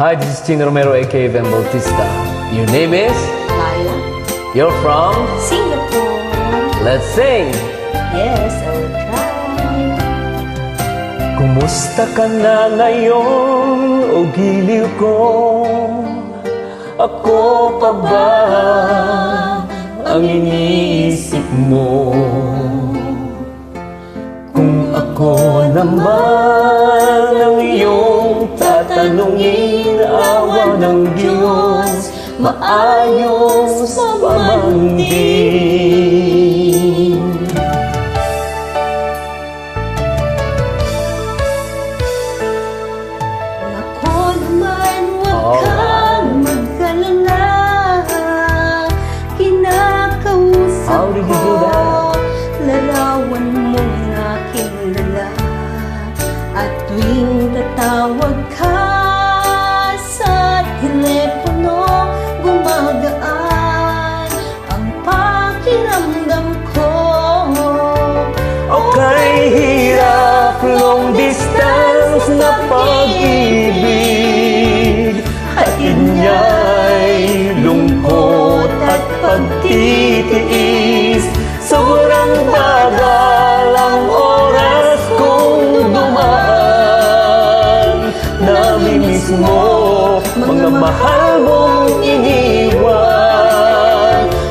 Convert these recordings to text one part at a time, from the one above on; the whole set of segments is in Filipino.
Hi, this is Chino Romero, aka Van Bautista. Your name is? Lila. You're from? Singapore. Let's sing! Yes, I will try. Kumusta ka na ngayon, o giliw ko? Ako pa ba ang iniisip mo? Kung ako naman ang iyong tatanungin, awa ng Diyos, maayos pa man din. Ako naman, huwag kang mag-alala. Kinakausap How did you do ko, that? larawan mo ng aking dala. At tuwing tatawag ka sa telepono, gumagaan ang pakiramdam ko. Okay, hirap, long distance na pag-ibig. Hatid niya'y lungkot at pagtitiis. Sobrang bagal ang oras kong dumaan. Namimiss mo mga mahal mong iniwan.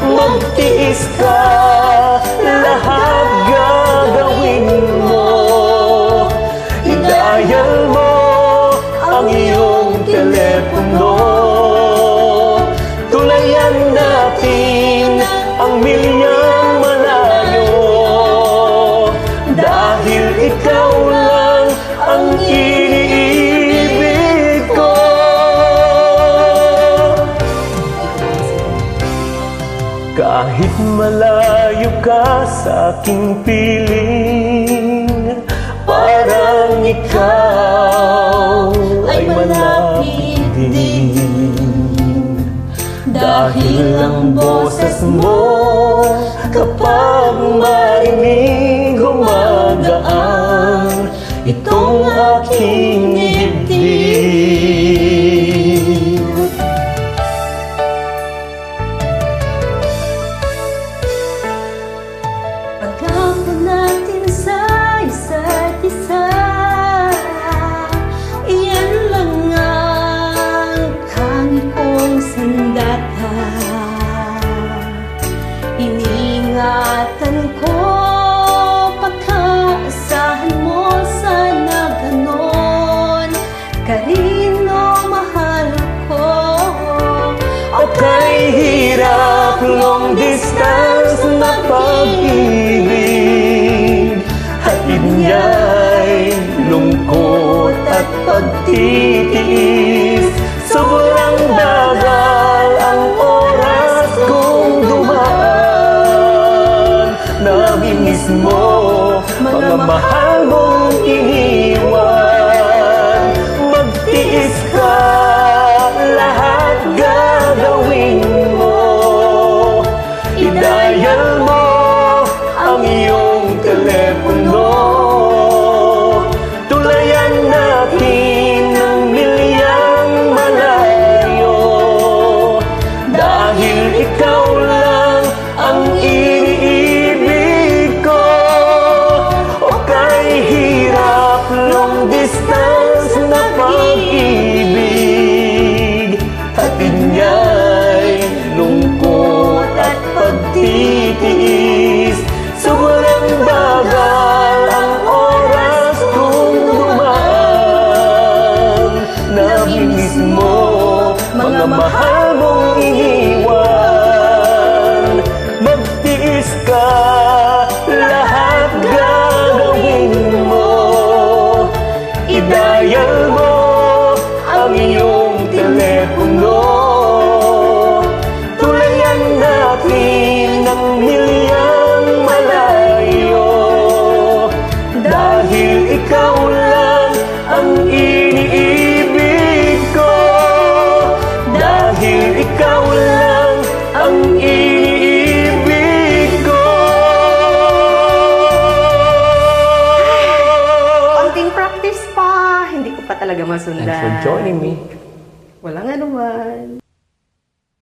Magtiis ka, lahat gagawin mo. I-dial mo ang iyong telepono. Tulayan natin ang milyang malayo. Dahil ikaw lang ang iniibig ko. Kahit malayo ka sa aking piling, parang ikaw ay malapit din. Dahil ang boses mo kapag marinig, gumagaan itong aking dibdib. Pag-ako natin sa isa't isa, iyan lang ang tangi kong sandata. Iniingatan ko, pagkaasahan mo, sana ganon ka rin, o mahal ko. Okay, hirap, long distance na pag-ibig. Hatid niya'y lungkot at pagtitiis. Sobrang bagal ang oras kong dumaan. Namimiss mo mga mahal mong iniwan. Magtiis ka, lahat gagawin mo. I-dial mo ang iyong telepono. Tulayan natin ang milyang malayo. Dahil ikaw lang ang iniibig ko. O kay hirap, long distance na pag-ibig. Hatid niya'y lungkot at pagtitiis. Sobrang bagal ang oras kong dumaan. Namimiss mo mga mahal mong iniwan. Magtiis ka, lahat gagawin mo. I-dial mo ang iyong telepono. Tulayan natin ang milyang malayo. Dahil ikaw lang ang iniibig ko. Dahil ikaw lang ang iniibig ko. Konting practice pa, hindi ko pa talaga masundan. Thanks for joining me. Walang anuman.